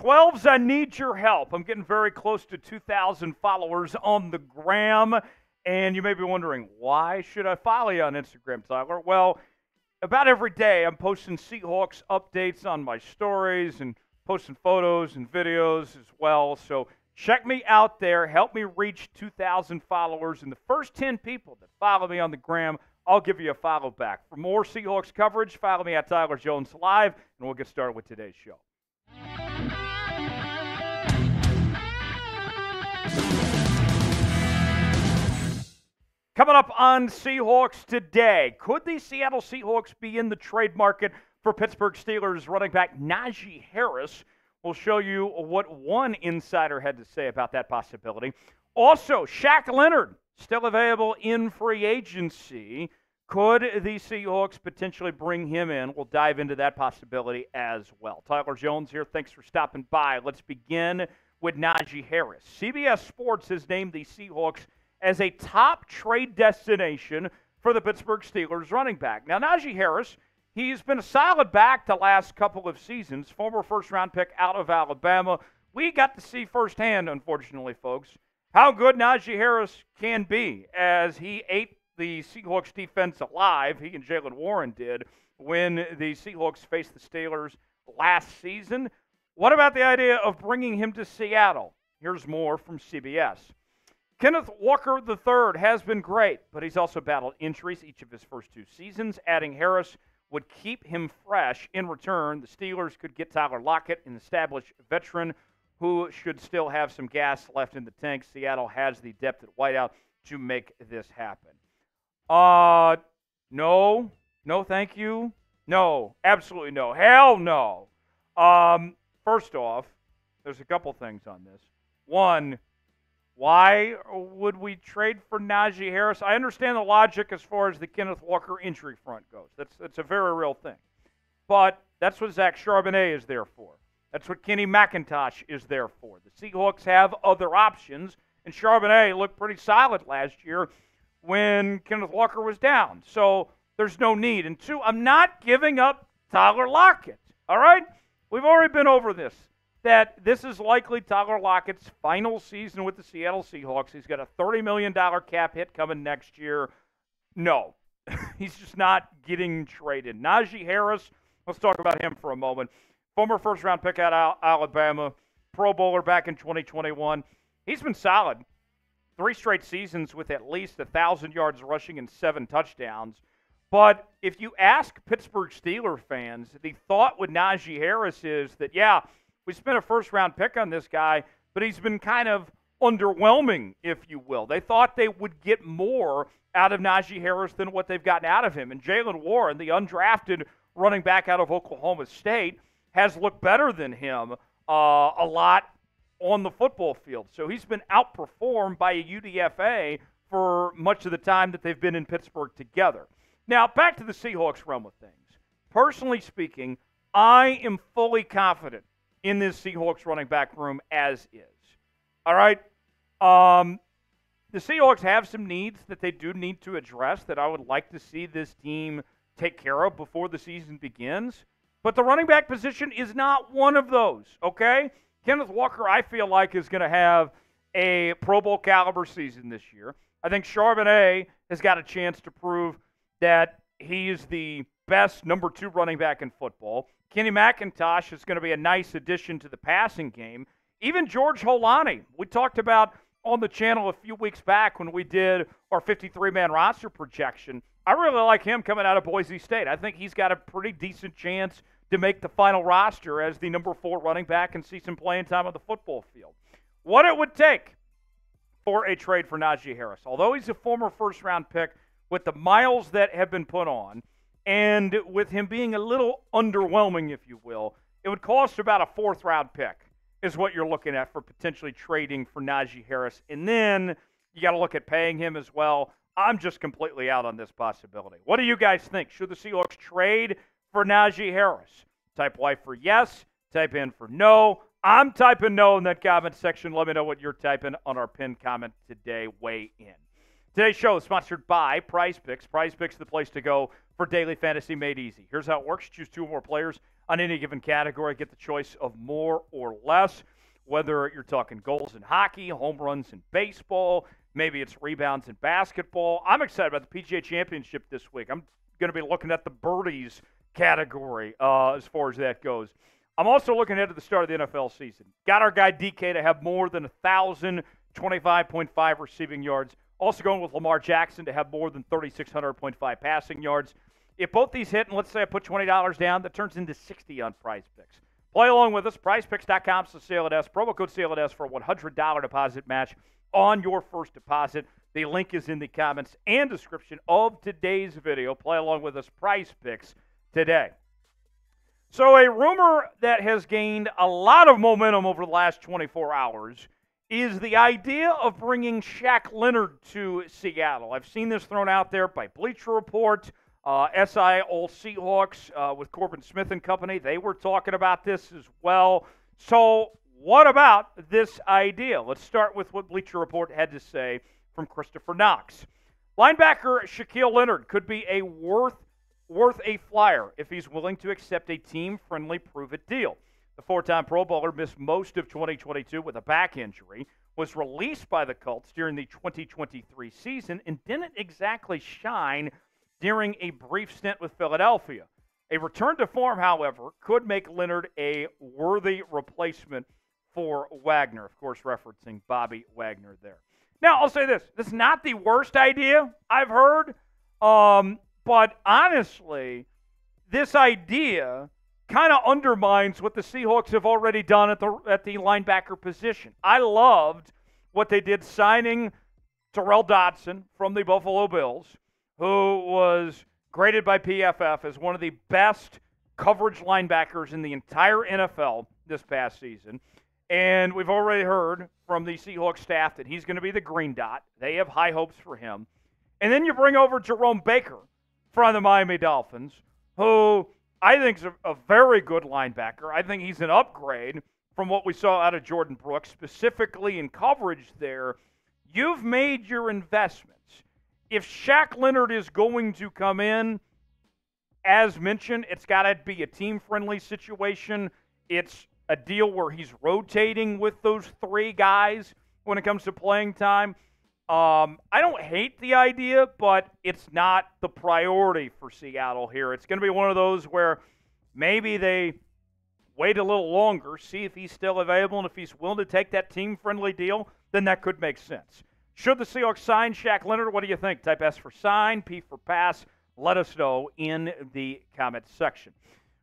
12s, I need your help. I'm getting very close to 2,000 followers on the gram, and you may be wondering, why should I follow you on Instagram, Tyler? Well, about every day I'm posting Seahawks updates on my stories and posting photos and videos as well. So check me out there. Help me reach 2,000 followers. And the first 10 people that follow me on the gram, I'll give you a follow back. For more Seahawks coverage, follow me at Tyler Jones Live, and we'll get started with today's show. Coming up on Seahawks Today, could the Seattle Seahawks be in the trade market for Pittsburgh Steelers running back Najee Harris? We'll show you what one insider had to say about that possibility. Also, Shaq Leonard, still available in free agency. Could the Seahawks potentially bring him in? We'll dive into that possibility as well. Tyler Jones here. Thanks for stopping by. Let's begin with Najee Harris. CBS Sports has named the Seahawks as a top trade destination for the Pittsburgh Steelers running back. Now, Najee Harris, he's been a solid back the last couple of seasons, former first-round pick out of Alabama. We got to see firsthand, unfortunately, folks, how good Najee Harris can be as he ate the Seahawks defense alive. He and Jaylen Warren did when the Seahawks faced the Steelers last season. What about the idea of bringing him to Seattle? Here's more from CBS. Kenneth Walker III has been great, but he's also battled injuries each of his first two seasons. Adding Harris would keep him fresh. In return, the Steelers could get Tyler Lockett, an established veteran who should still have some gas left in the tank. Seattle has the depth at wideout to make this happen. No, thank you. No, absolutely no. Hell no. First off, there's a couple things on this. One, why would we trade for Najee Harris? I understand the logic as far as the Kenneth Walker injury front goes. That's a very real thing. But that's what Zach Charbonnet is there for. That's what Kenny McIntosh is there for. The Seahawks have other options, and Charbonnet looked pretty solid last year when Kenneth Walker was down. So there's no need. And two, I'm not giving up Tyler Lockett. All right? We've already been over this, that this is likely Tyler Lockett's final season with the Seattle Seahawks. He's got a $30 million cap hit coming next year. No, he's just not getting traded. Najee Harris, let's talk about him for a moment. Former first-round pick out of Alabama, Pro Bowler back in 2021. He's been solid. 3 straight seasons with at least 1,000 yards rushing and 7 touchdowns. But if you ask Pittsburgh Steelers fans, the thought with Najee Harris is that, yeah, we spent a first-round pick on this guy, but he's been kind of underwhelming, if you will. They thought they would get more out of Najee Harris than what they've gotten out of him. And Jaylen Warren, the undrafted running back out of Oklahoma State, has looked better than him a lot on the football field. So he's been outperformed by a UDFA for much of the time that they've been in Pittsburgh together. Now, back to the Seahawks realm of things. Personally speaking, I am fully confident in this Seahawks running back room as is. All right? The Seahawks have some needs that they do need to address that I would like to see this team take care of before the season begins. But the running back position is not one of those, okay? Kenneth Walker, I feel like, is going to have a Pro Bowl caliber season this year. I think Charbonnet has got a chance to prove that he is the best number 2 running back in football. Kenny McIntosh is going to be a nice addition to the passing game. Even George Holani, we talked about on the channel a few weeks back when we did our 53-man roster projection. I really like him coming out of Boise State. I think he's got a pretty decent chance to make the final roster as the number 4 running back and see some playing time on the football field. What it would take for a trade for Najee Harris, although he's a former first-round pick, with the miles that have been put on, and with him being a little underwhelming, if you will, it would cost about a 4th-round pick is what you're looking at for potentially trading for Najee Harris. And then you got to look at paying him as well. I'm just completely out on this possibility. What do you guys think? Should the Seahawks trade for Najee Harris? Type Y for yes. Type in for no. I'm typing no in that comment section. Let me know what you're typing on our pinned comment today. Weigh in. Today's show is sponsored by Prize Picks. Prize Picks is the place to go for daily fantasy made easy. Here's how it works. Choose 2 or more players on any given category. Get the choice of more or less, whether you're talking goals in hockey, home runs in baseball, maybe it's rebounds in basketball. I'm excited about the PGA Championship this week. I'm going to be looking at the birdies category as far as that goes. I'm also looking ahead to the start of the NFL season. Got our guy DK to have more than 1,025.5 receiving yards. Also going with Lamar Jackson to have more than 3,600.5 passing yards. If both these hit, and let's say I put $20 down, that turns into $60 on Prize Picks. Play along with us, prizepicks.com/SailItS, promo code SailItS for a $100 deposit match on your first deposit. The link is in the comments and description of today's video. Play along with us, Prize Picks today. So a rumor that has gained a lot of momentum over the last 24 hours is the idea of bringing Shaq Leonard to Seattle. I've seen this thrown out there by Bleacher Report, All Seahawks with Corbin Smith and company. They were talking about this as well. So what about this idea? Let's start with what Bleacher Report had to say from Christopher Knox. Linebacker Shaquille Leonard could be a worth a flyer if he's willing to accept a team-friendly prove-it deal. The four-time Pro Bowler missed most of 2022 with a back injury, was released by the Colts during the 2023 season, and didn't exactly shine during a brief stint with Philadelphia. A return to form, however, could make Leonard a worthy replacement for Wagner, of course referencing Bobby Wagner there. Now, I'll say this. This is not the worst idea I've heard, but honestly, this idea kind of undermines what the Seahawks have already done at the linebacker position. I loved what they did signing Terrell Dodson from the Buffalo Bills, who was graded by PFF as one of the best coverage linebackers in the entire NFL this past season. And we've already heard from the Seahawks staff that he's going to be the green dot. They have high hopes for him. And then you bring over Jerome Baker from the Miami Dolphins, who I think is a very good linebacker. I think he's an upgrade from what we saw out of Jordan Brooks, specifically in coverage there. You've made your investments. If Shaq Leonard is going to come in, as mentioned, it's got to be a team-friendly situation. It's a deal where he's rotating with those three guys when it comes to playing time. I don't hate the idea, but it's not the priority for Seattle here. It's going to be one of those where maybe they wait a little longer, see if he's still available, and if he's willing to take that team-friendly deal, then that could make sense. Should the Seahawks sign Shaq Leonard? What do you think? Type S for sign, P for pass. Let us know in the comment section.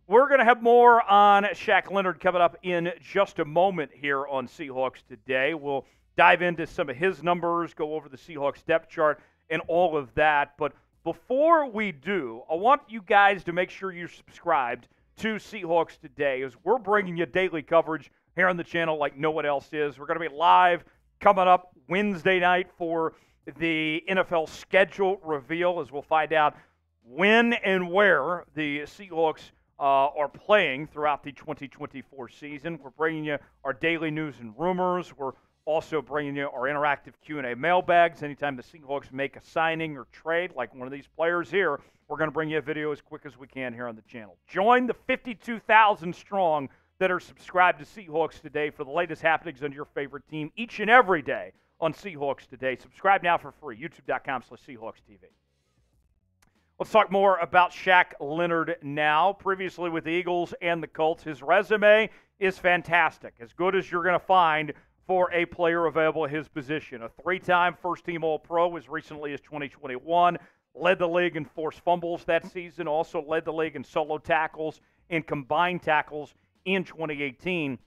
We're going to have more on Shaq Leonard coming up in just a moment here on Seahawks Today. We'll dive into some of his numbers, go over the Seahawks depth chart, and all of that. But before we do, I want you guys to make sure you're subscribed to Seahawks Today, as we're bringing you daily coverage here on the channel like no one else is. We're going to be live coming up Wednesday night for the NFL schedule reveal, as we'll find out when and where the Seahawks are playing throughout the 2024 season. We're bringing you our daily news and rumors. We're also bringing you our interactive Q&A mailbags. Anytime the Seahawks make a signing or trade, like one of these players here, we're going to bring you a video as quick as we can here on the channel. Join the 52,000 strong that are subscribed to Seahawks Today for the latest happenings on your favorite team each and every day on Seahawks Today. Subscribe now for free, youtube.com/SeahawksTV. Let's talk more about Shaq Leonard now. Previously with the Eagles and the Colts, his resume is fantastic, as good as you're going to find for a player available at his position. A three-time first-team All-Pro as recently as 2021, led the league in forced fumbles that season, also led the league in solo tackles and combined tackles in 2018.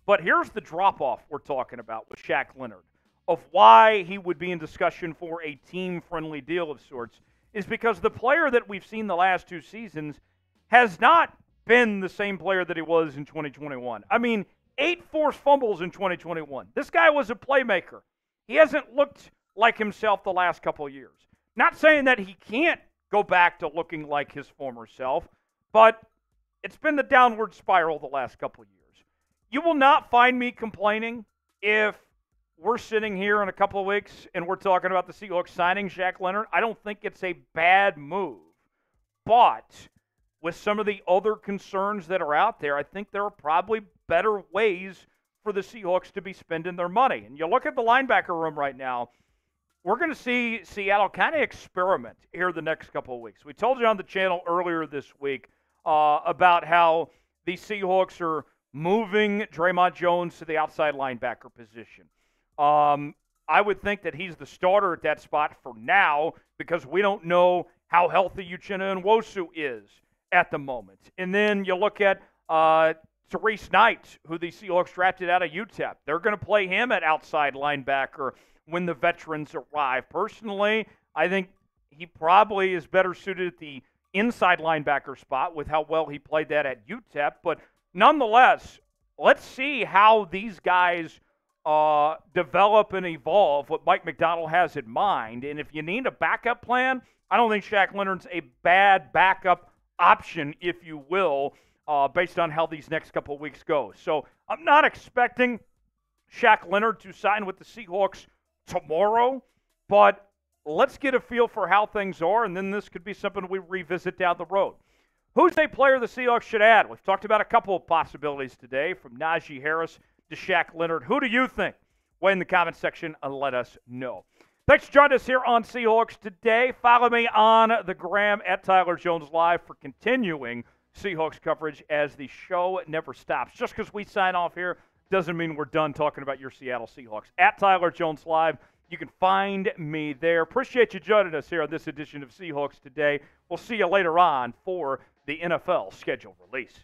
But here's the drop-off we're talking about with Shaq Leonard, of why he would be in discussion for a team-friendly deal of sorts, is because the player that we've seen the last two seasons has not been the same player that he was in 2021. I mean, 8 forced fumbles in 2021. This guy was a playmaker. He hasn't looked like himself the last couple of years. Not saying that he can't go back to looking like his former self, but it's been the downward spiral the last couple of years. You will not find me complaining if we're sitting here in a couple of weeks and we're talking about the Seahawks signing Shaq Leonard. I don't think it's a bad move. But with some of the other concerns that are out there, I think there are probably better ways for the Seahawks to be spending their money. And you look at the linebacker room right now, we're going to see Seattle kind of experiment here the next couple of weeks. We told you on the channel earlier this week about how the Seahawks are moving Draymond Jones to the outside linebacker position. I would think that he's the starter at that spot for now because we don't know how healthy Uchenna Nwosu is at the moment. And then you look at Therese Knight, who the Seahawks drafted out of UTEP. They're going to play him at outside linebacker when the veterans arrive. Personally, I think he probably is better suited at the inside linebacker spot with how well he played that at UTEP. But nonetheless, let's see how these guys develop and evolve, what Mike McDonald has in mind. And if you need a backup plan, I don't think Shaq Leonard's a bad backup option, if you will, based on how these next couple of weeks go. So I'm not expecting Shaq Leonard to sign with the Seahawks tomorrow, but let's get a feel for how things are, and then this could be something we revisit down the road. Who's a player the Seahawks should add? We've talked about a couple of possibilities today, from Najee Harris to Shaq Leonard. Who do you think? Weigh in the comment section and let us know. Thanks for joining us here on Seahawks Today. Follow me on the gram at Tyler Jones Live for continuing Seahawks coverage as the show never stops. Just because we sign off here doesn't mean we're done talking about your Seattle Seahawks. At Tyler Jones Live, you can find me there. Appreciate you joining us here on this edition of Seahawks Today. We'll see you later on for the NFL schedule release.